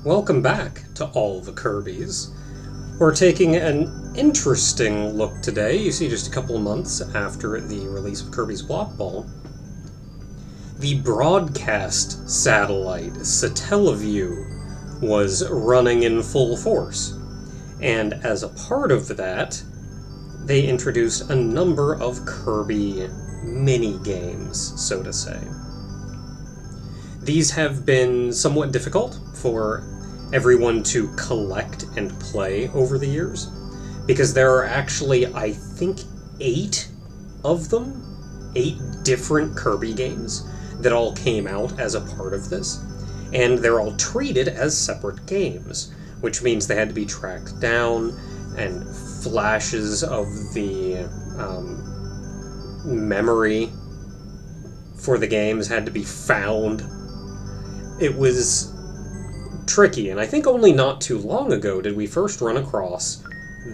Welcome back to all the Kirbys. We're taking an interesting look today. You see, just a couple of months after the release of Kirby's Block Ball, the broadcast satellite, Satellaview, was running in full force. And as a part of that, they introduced a number of Kirby mini-games, so to say. These have been somewhat difficult for everyone to collect and play over the years, because there are actually, I think, 8 of them, 8 different Kirby games that all came out as a part of this, and they're all treated as separate games, which means they had to be tracked down, and flashes of the memory for the games had to be found. It was tricky, and I think only not too long ago did we first run across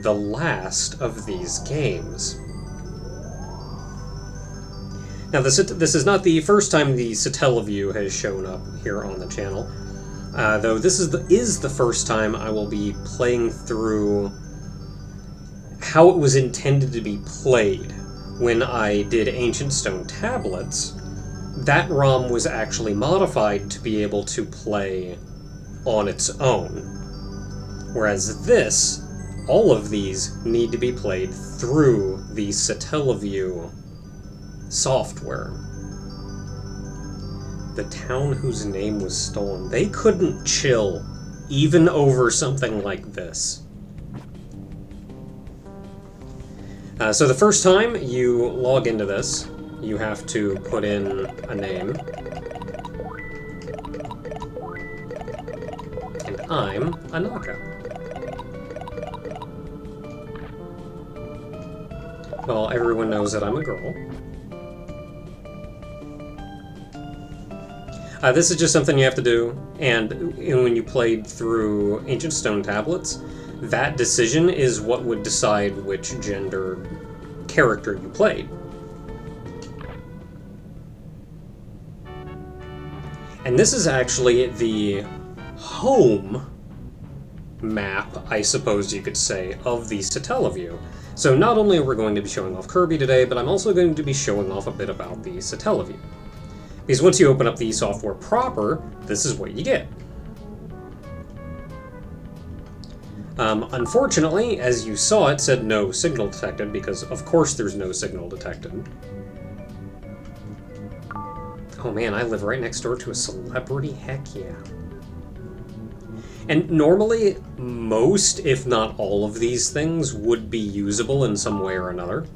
the last of these games. Now, this is not the first time the Satellaview has shown up here on the channel, though this is the first time I will be playing through how it was intended to be played. When I did Ancient Stone Tablets, that ROM was actually modified to be able to play on its own. Whereas this, all of these need to be played through the Satellaview software. The town whose name was stolen. They couldn't chill, even over something like this. So the first time you log into this, you have to put in a name. And I'm Anaka. Well, everyone knows that I'm a girl. This is just something you have to do, and when you played through Ancient Stone Tablets, that decision is what would decide which gender character you played. And this is actually the home map, I suppose you could say, of the Satellaview. So not only are we going to be showing off Kirby today, but I'm also going to be showing off a bit about the Satellaview. Because once you open up the software proper, this is what you get. Unfortunately, as you saw, it said no signal detected, because of course there's no signal detected. Oh man, I live right next door to a celebrity? Heck yeah. And normally, most, if not all of these things would be usable in some way or another.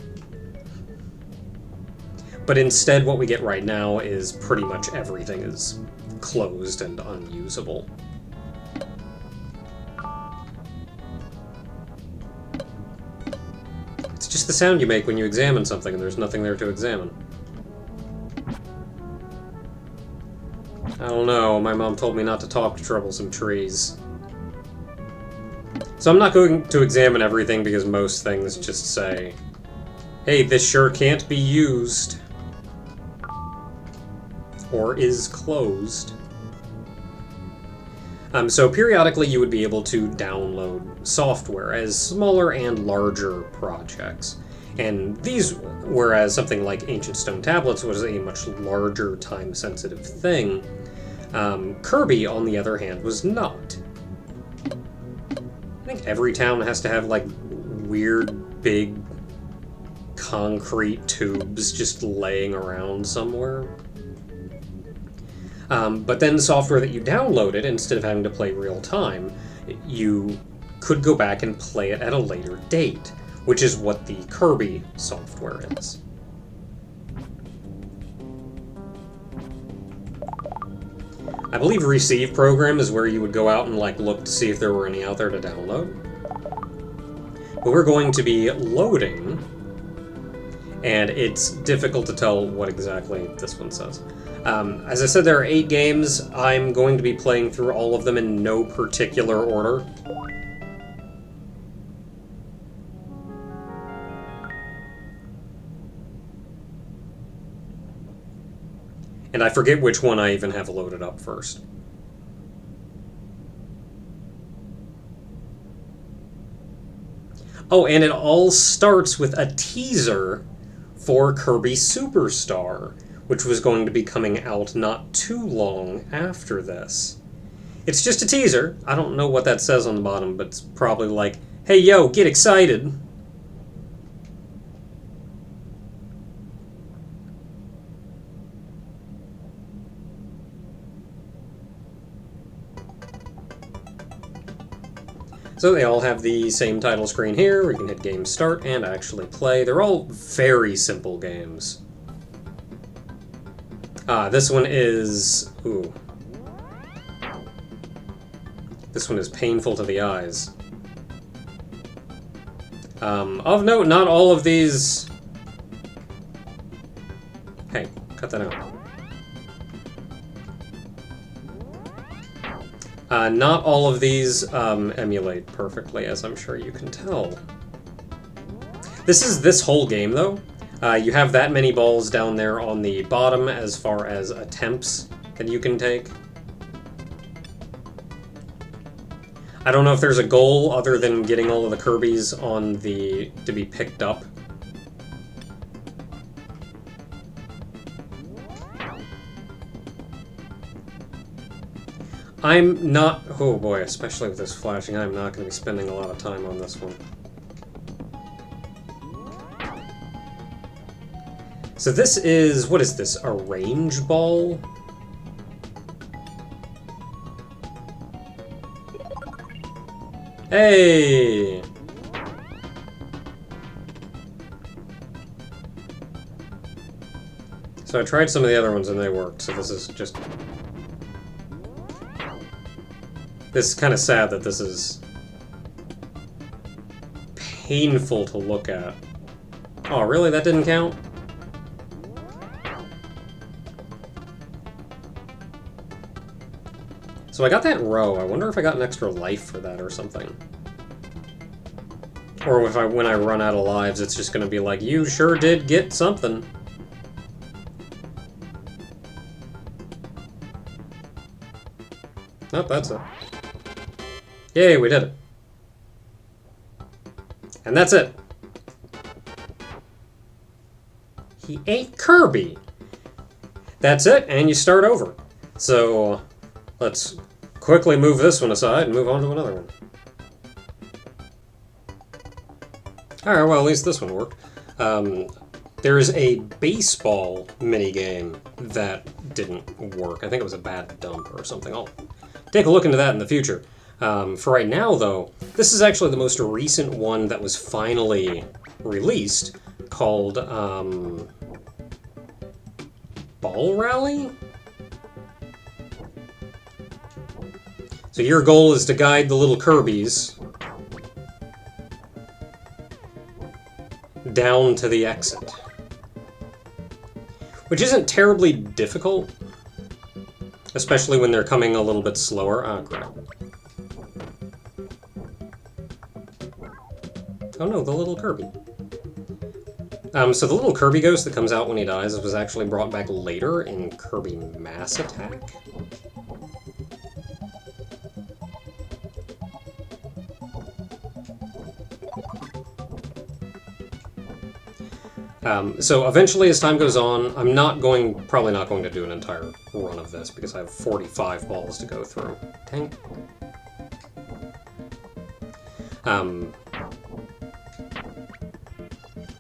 But instead, what we get right now is pretty much everything is closed and unusable. It's just the sound you make when you examine something and there's nothing there to examine. I don't know, my mom told me not to talk to troublesome trees. So I'm not going to examine everything because most things just say, hey, this sure can't be used. Or is closed. So periodically you would be able to download software as smaller and larger projects. And these, whereas something like Ancient Stone Tablets was a much larger time-sensitive thing, Kirby, on the other hand, was not. I think every town has to have, like, weird, big, concrete tubes just laying around somewhere. But then software that you downloaded, instead of having to play real time, you could go back and play it at a later date, which is what the Kirby software is. I believe Receive Program is where you would go out and look to see if there were any out there to download. But we're going to be loading, and it's difficult to tell what exactly this one says. As I said, there are 8 games. I'm going to be playing through all of them in no particular order. And I forget which one I even have loaded up first. Oh, and it all starts with a teaser for Kirby Superstar, which was going to be coming out not too long after this. It's just a teaser. I don't know what that says on the bottom, but it's probably like, hey yo, get excited. So they all have the same title screen here, where you can hit game start and actually play. They're all very simple games. This one is... ooh. This one is painful to the eyes. Of note, not all of these... Hey, cut that out. Not all of these emulate perfectly, as I'm sure you can tell. This is this whole game, though. You have that many balls down there on the bottom as far as attempts that you can take. I don't know if there's a goal other than getting all of the Kirbys on the... to be picked up. I'm not... oh boy, especially with this flashing, I'm not going to be spending a lot of time on this one. So this is... what is this? A range ball? Hey! So I tried some of the other ones and they worked, so this is just... This is kind of sad that this is painful to look at. Oh, really? That didn't count? So I got that row. I wonder if I got an extra life for that or something. Or if when I run out of lives, it's just going to be like, you sure did get something. Nope, that's it. Yay, we did it. And that's it. He ate Kirby. That's it, and you start over. So, let's quickly move this one aside and move on to another one. Alright, well, at least this one worked. There is a baseball minigame that didn't work. I think it was a bad dump or something. I'll take a look into that in the future. For right now, though, this is actually the most recent one that was finally released, called, Ball Rally? So your goal is to guide the little Kirbys down to the exit. Which isn't terribly difficult, especially when they're coming a little bit slower. Ah, crap. Oh no, the little Kirby. So the little Kirby ghost that comes out when he dies was actually brought back later in Kirby Mass Attack. So eventually, as time goes on, I'm probably not going to do an entire run of this because I have 45 balls to go through. Dang.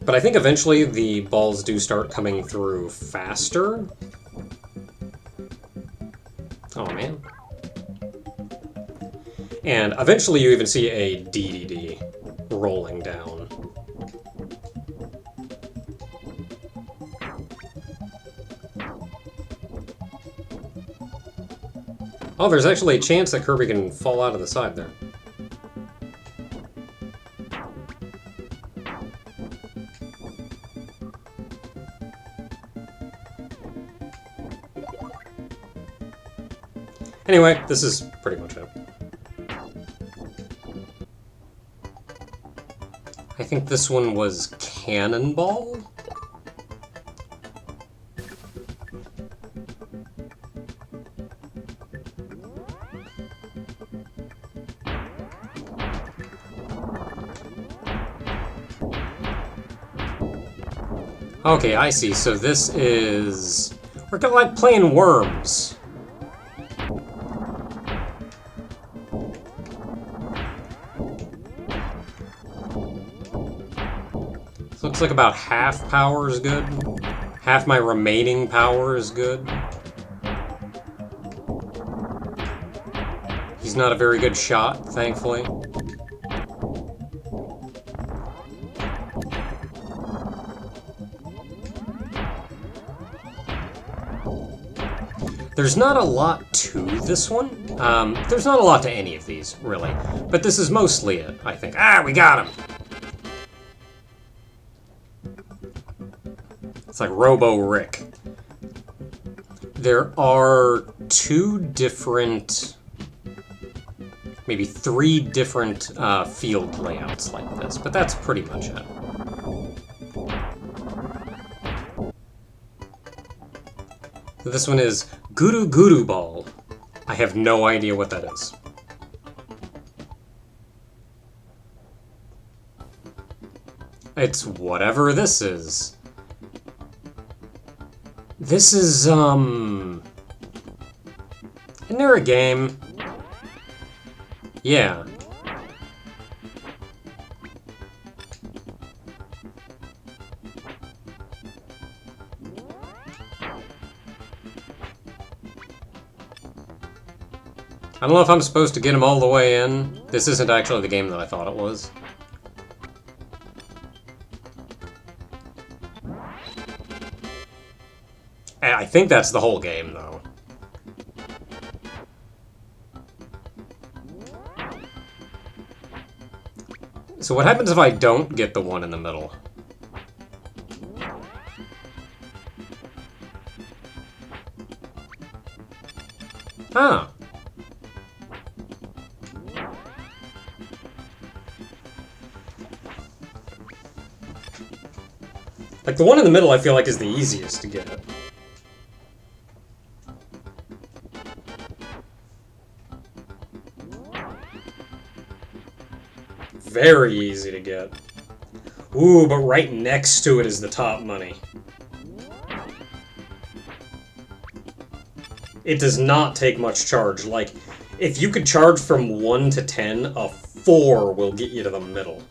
But I think eventually the balls do start coming through faster. Oh man. And eventually you even see a DDD rolling down. Oh, there's actually a chance that Kirby can fall out of the side there. Anyway, this is pretty much it. I think this one was Cannonball? Okay, I see. So this is... We're kind of like playing Worms. This looks like about half power is good. Half my remaining power is good. He's not a very good shot, thankfully. There's not a lot to this one. There's not a lot to any of these, really. But this is mostly it, I think. Ah, we got him! It's like Robo-Rick. There are two different... maybe three different field layouts like this, but that's pretty much it. This one is Guru Guru Ball. I have no idea what that is. It's whatever this is. This is, Isn't there a game? Yeah. I don't know if I'm supposed to get him all the way in. This isn't actually the game that I thought it was. I think that's the whole game, though. So what happens if I don't get the one in the middle? Ah. Like, the one in the middle I feel like is the easiest to get. Very easy to get. Ooh, but right next to it is the top money. It does not take much charge. Like, if you could charge from 1 to 10, a 4 will get you to the middle.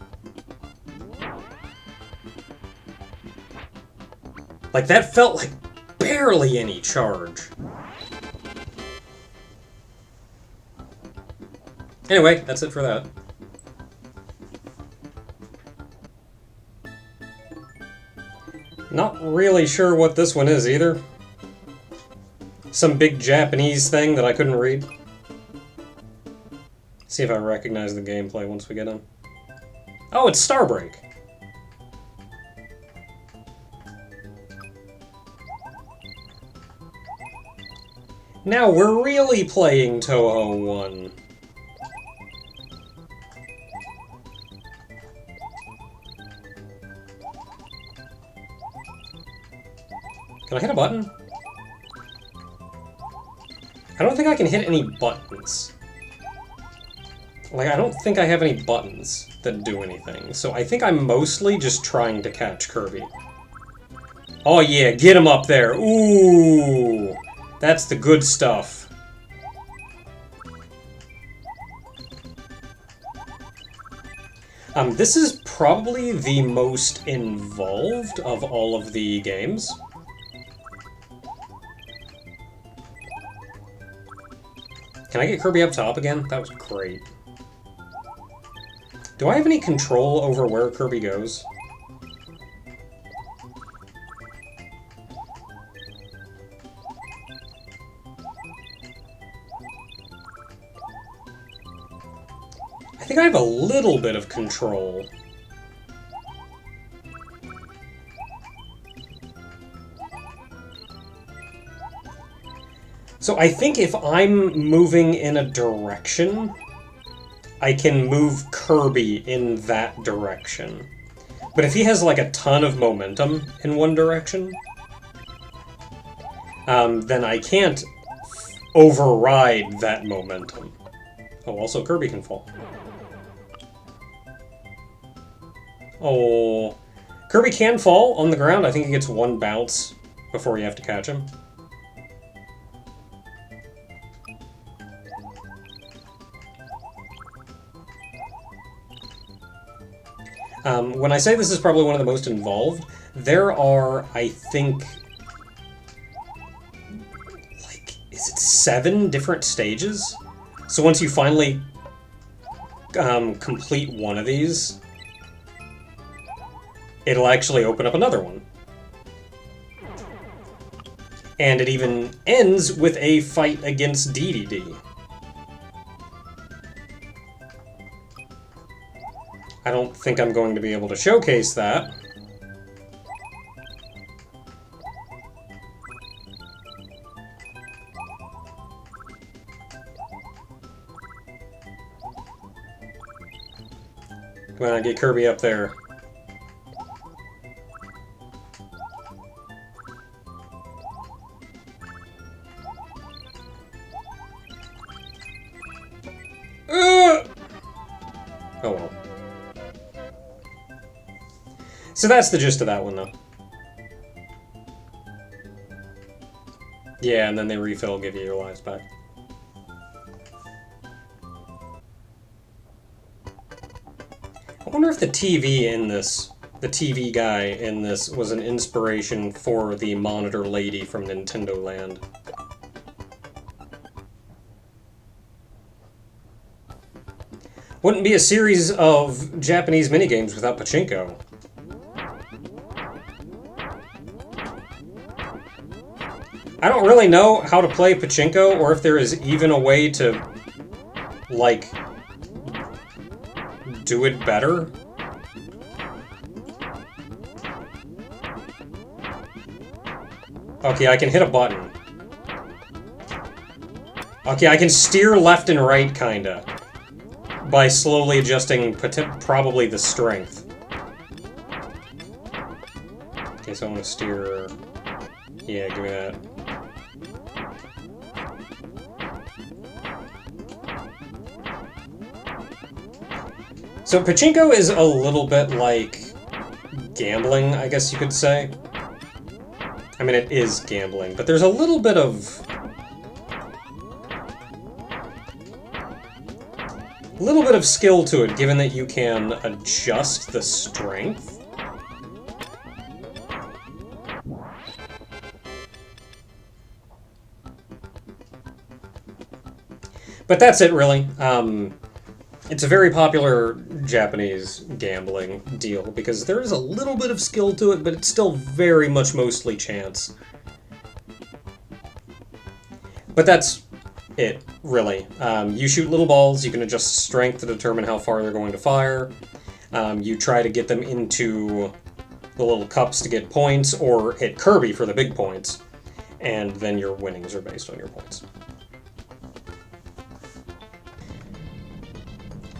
Like, that felt like barely any charge. Anyway, that's it for that. Not really sure what this one is either. Some big Japanese thing that I couldn't read. See if I recognize the gameplay once we get in. Oh, it's Starbreak. Now we're really playing Toho 1. Can I hit a button? I don't think I can hit any buttons. Like, I don't think I have any buttons that do anything, so I think I'm mostly just trying to catch Kirby. Oh yeah, get him up there! Ooh! That's the good stuff. This is probably the most involved of all of the games. Can I get Kirby up top again? That was great. Do I have any control over where Kirby goes? I think I have a little bit of control. So I think if I'm moving in a direction, I can move Kirby in that direction. But if he has like a ton of momentum in one direction, then I can't override that momentum. Oh, also Kirby can fall. Oh, Kirby can fall on the ground. I think he gets one bounce before you have to catch him. When I say this is probably one of the most involved, there are, I think, like, is it 7 different stages? So once you finally complete one of these, it'll actually open up another one. And it even ends with a fight against DDD. I don't think I'm going to be able to showcase that. Come on, get Kirby up there. Oh well. So that's the gist of that one, though. Yeah, and then they refill, give you your lives back. I wonder if the TV in this, the TV guy in this, was an inspiration for the monitor lady from Nintendo Land. Wouldn't be a series of Japanese minigames without Pachinko. I don't really know how to play Pachinko, or if there is even a way to, like, do it better. Okay, I can hit a button. Okay, I can steer left and right, kinda, by slowly adjusting probably the strength. Okay, so I'm gonna steer... Yeah, give me that. So Pachinko is a little bit like gambling, I guess you could say. I mean, it is gambling, but there's a little bit of... skill to it, given that you can adjust the strength. But that's it, really. It's a very popular Japanese gambling deal, because there is a little bit of skill to it, but it's still very much mostly chance. But that's it, really. You shoot little balls, you can adjust strength to determine how far they're going to fire. You try to get them into the little cups to get points, or hit Kirby for the big points. And then your winnings are based on your points.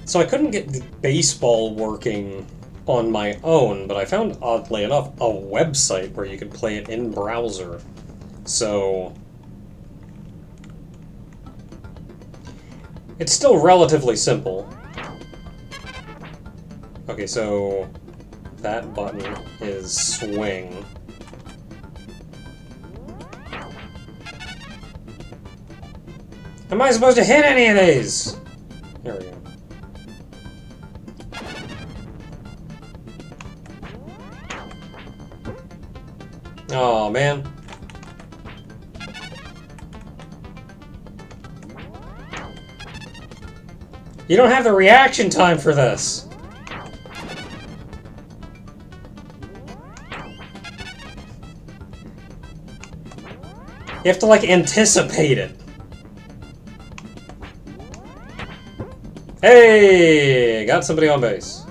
So I couldn't get the baseball working on my own, but I found, oddly enough, a website where you could play it in browser. So it's still relatively simple. Okay, so that button is swing. Am I supposed to hit any of these? There we go. Oh man. You don't have the reaction time for this. You have to, like, anticipate it. Hey! Got somebody on base.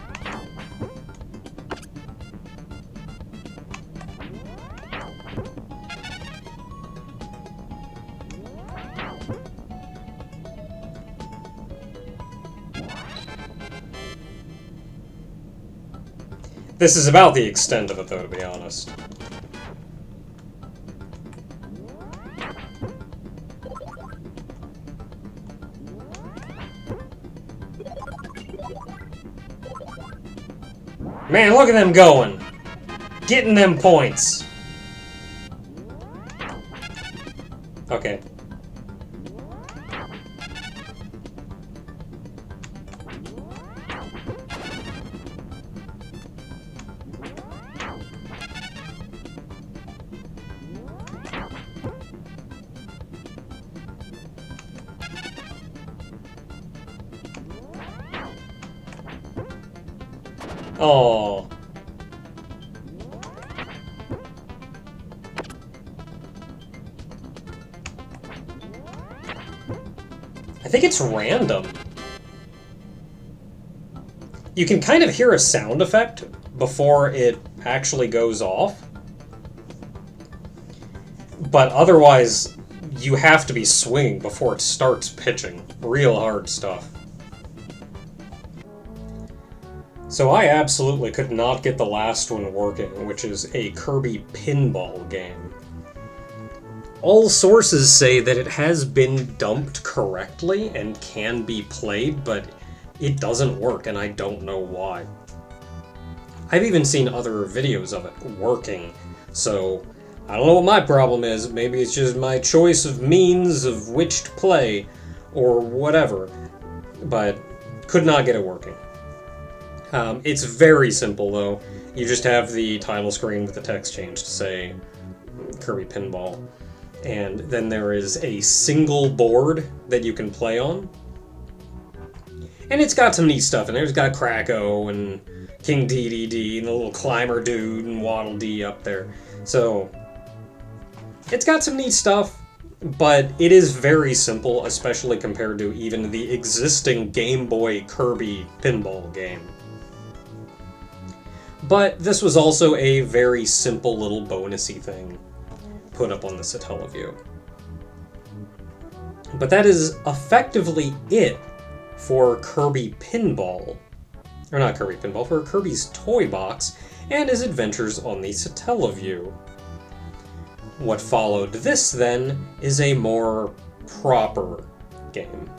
This is about the extent of it, though, to be honest. Man, look at them going! Getting them points! Okay. Oh. I think it's random. You can kind of hear a sound effect before it actually goes off. But otherwise, you have to be swinging before it starts pitching. Real hard stuff. So I absolutely could not get the last one working, which is a Kirby pinball game. All sources say that it has been dumped correctly and can be played, but it doesn't work, and I don't know why. I've even seen other videos of it working, so I don't know what my problem is. Maybe it's just my choice of means of which to play, or whatever, but could not get it working. It's very simple, though. You just have the title screen with the text change to say Kirby Pinball. And then there is a single board that you can play on. And it's got some neat stuff in there. It's got Kracko and King DDD and the little climber dude and Waddle Dee up there. So, it's got some neat stuff, but it is very simple, especially compared to even the existing Game Boy Kirby pinball game. But this was also a very simple little bonusy thing put up on the Satellaview. But that is effectively it for Kirby Pinball. Or not Kirby Pinball, for Kirby's Toy Box and his adventures on the Satellaview. What followed this, then, is a more proper game.